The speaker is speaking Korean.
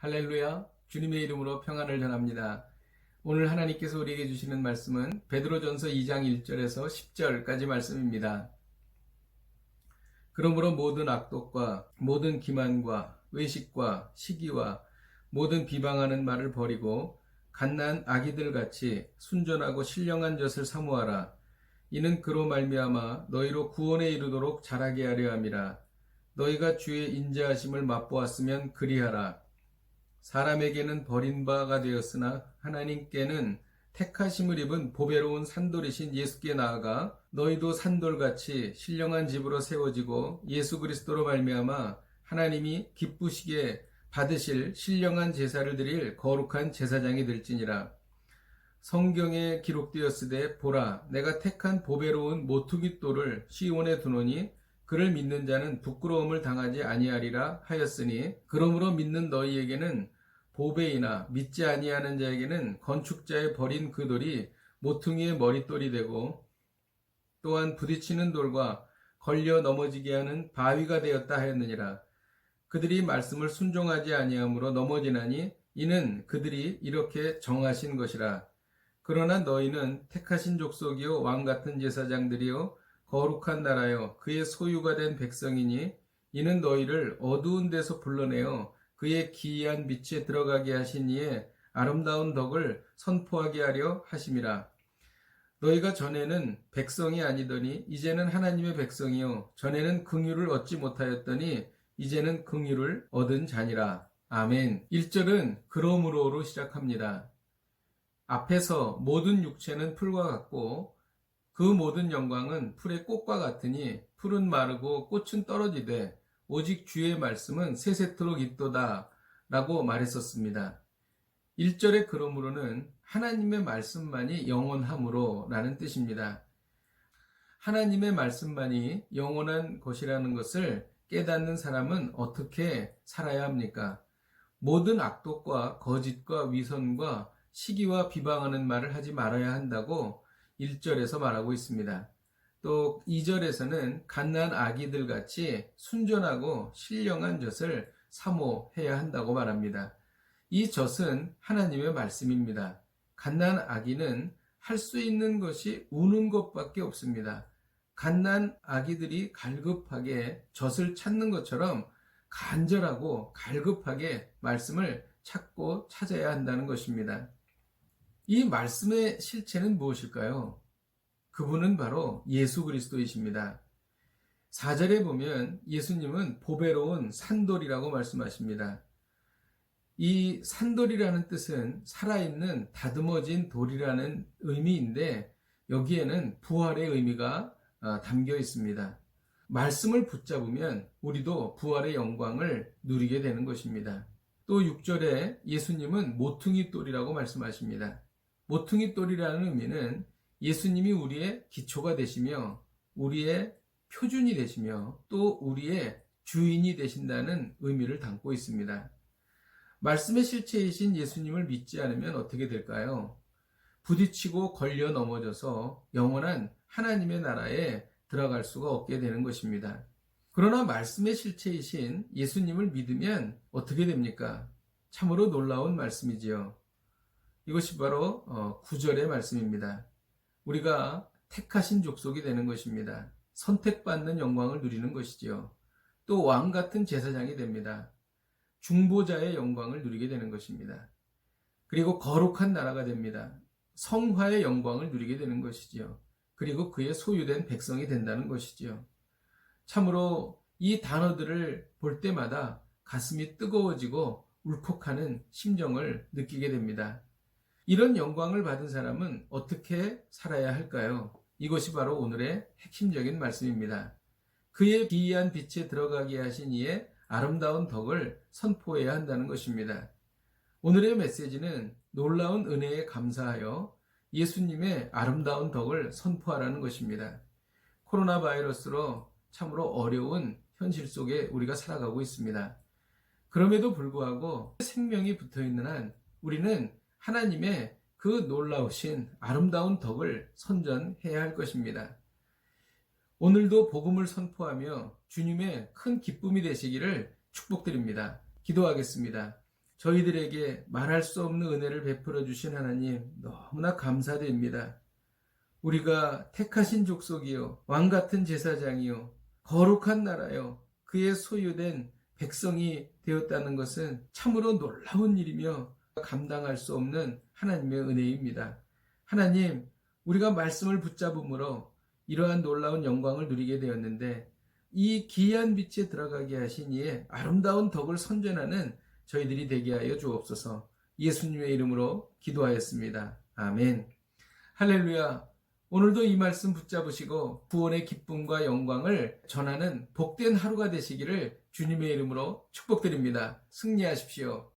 할렐루야, 주님의 이름으로 평안을 전합니다. 오늘 하나님께서 우리에게 주시는 말씀은 베드로전서 2장 1절에서 10절까지 말씀입니다. 그러므로 모든 악독과 모든 기만과 외식과 시기와 모든 비방하는 말을 버리고 갓난 아기들 같이 순전하고 신령한 젖을 사모하라. 이는 그로 말미암아 너희로 구원에 이르도록 자라게 하려 함이라. 너희가 주의 인자하심을 맛보았으면 그리하라. 사람에게는 버림바가 되었으나 하나님께는 택하심을 입은 보배로운 산돌이신 예수께 나아가 너희도 산돌같이 신령한 집으로 세워지고 예수 그리스도로 말미암아 하나님이 기쁘시게 받으실 신령한 제사를 드릴 거룩한 제사장이 될지니라. 성경에 기록되었으되 보라, 내가 택한 보배로운 모퉁이 돌을 시온에 두노니 그를 믿는 자는 부끄러움을 당하지 아니하리라 하였으니, 그러므로 믿는 너희에게는 보배이나 믿지 아니하는 자에게는 건축자의 버린 그 돌이 모퉁이의 머릿돌이 되고 또한 부딪히는 돌과 걸려 넘어지게 하는 바위가 되었다 하였느니라. 그들이 말씀을 순종하지 아니함으로 넘어지나니 이는 그들이 이렇게 정하신 것이라. 그러나 너희는 택하신 족속이요 왕같은 제사장들이요 거룩한 나라요 그의 소유가 된 백성이니 이는 너희를 어두운 데서 불러내어 그의 기이한 빛에 들어가게 하신 이의 아름다운 덕을 선포하게 하려 하심이라. 너희가 전에는 백성이 아니더니 이제는 하나님의 백성이요 전에는 긍휼을 얻지 못하였더니 이제는 긍휼을 얻은 자니라. 아멘. 1절은 그러므로로 시작합니다. 앞에서 모든 육체는 풀과 같고 그 모든 영광은 풀의 꽃과 같으니 풀은 마르고 꽃은 떨어지되 오직 주의 말씀은 세세토록 있도다 라고 말했었습니다. 1절의 그러므로는 하나님의 말씀만이 영원함으로 라는 뜻입니다. 하나님의 말씀만이 영원한 것이라는 것을 깨닫는 사람은 어떻게 살아야 합니까? 모든 악독과 거짓과 위선과 시기와 비방하는 말을 하지 말아야 한다고 1절에서 말하고 있습니다. 또 2절에서는 갓난 아기들 같이 순전하고 신령한 젖을 사모해야 한다고 말합니다. 이 젖은 하나님의 말씀입니다. 갓난 아기는 할 수 있는 것이 우는 것밖에 없습니다. 갓난 아기들이 갈급하게 젖을 찾는 것처럼 간절하고 갈급하게 말씀을 찾고 찾아야 한다는 것입니다. 이 말씀의 실체는 무엇일까요? 그분은 바로 예수 그리스도이십니다. 4절에 보면 예수님은 보배로운 산돌이라고 말씀하십니다. 이 산돌이라는 뜻은 살아있는 다듬어진 돌이라는 의미인데 여기에는 부활의 의미가 담겨 있습니다. 말씀을 붙잡으면 우리도 부활의 영광을 누리게 되는 것입니다. 또 6절에 예수님은 모퉁이 돌이라고 말씀하십니다. 모퉁이 돌이라는 의미는 예수님이 우리의 기초가 되시며 우리의 표준이 되시며 또 우리의 주인이 되신다는 의미를 담고 있습니다. 말씀의 실체이신 예수님을 믿지 않으면 어떻게 될까요? 부딪히고 걸려 넘어져서 영원한 하나님의 나라에 들어갈 수가 없게 되는 것입니다. 그러나 말씀의 실체이신 예수님을 믿으면 어떻게 됩니까? 참으로 놀라운 말씀이지요. 이것이 바로 9절의 말씀입니다. 우리가 택하신 족속이 되는 것입니다. 선택받는 영광을 누리는 것이지요. 또 왕같은 제사장이 됩니다. 중보자의 영광을 누리게 되는 것입니다. 그리고 거룩한 나라가 됩니다. 성화의 영광을 누리게 되는 것이지요. 그리고 그의 소유된 백성이 된다는 것이지요. 참으로 이 단어들을 볼 때마다 가슴이 뜨거워지고 울컥하는 심정을 느끼게 됩니다. 이런 영광을 받은 사람은 어떻게 살아야 할까요? 이것이 바로 오늘의 핵심적인 말씀입니다. 그의 기이한 빛에 들어가게 하신 이의 아름다운 덕을 선포해야 한다는 것입니다. 오늘의 메시지는 놀라운 은혜에 감사하여 예수님의 아름다운 덕을 선포하라는 것입니다. 코로나 바이러스로 참으로 어려운 현실 속에 우리가 살아가고 있습니다. 그럼에도 불구하고 생명이 붙어있는 한 우리는 하나님의 그 놀라우신 아름다운 덕을 선전해야 할 것입니다. 오늘도 복음을 선포하며 주님의 큰 기쁨이 되시기를 축복드립니다. 기도하겠습니다. 저희들에게 말할 수 없는 은혜를 베풀어 주신 하나님 너무나 감사드립니다. 우리가 택하신 족속이요 왕 같은 제사장이요 거룩한 나라요 그의 소유된 백성이 되었다는 것은 참으로 놀라운 일이며 감당할 수 없는 하나님의 은혜입니다. 하나님, 우리가 말씀을 붙잡음으로 이러한 놀라운 영광을 누리게 되었는데 이 기이한 빛에 들어가게 하신 이의 아름다운 덕을 선전하는 저희들이 되게 하여 주옵소서. 예수님의 이름으로 기도하였습니다. 아멘. 할렐루야. 오늘도 이 말씀 붙잡으시고 구원의 기쁨과 영광을 전하는 복된 하루가 되시기를 주님의 이름으로 축복드립니다. 승리하십시오.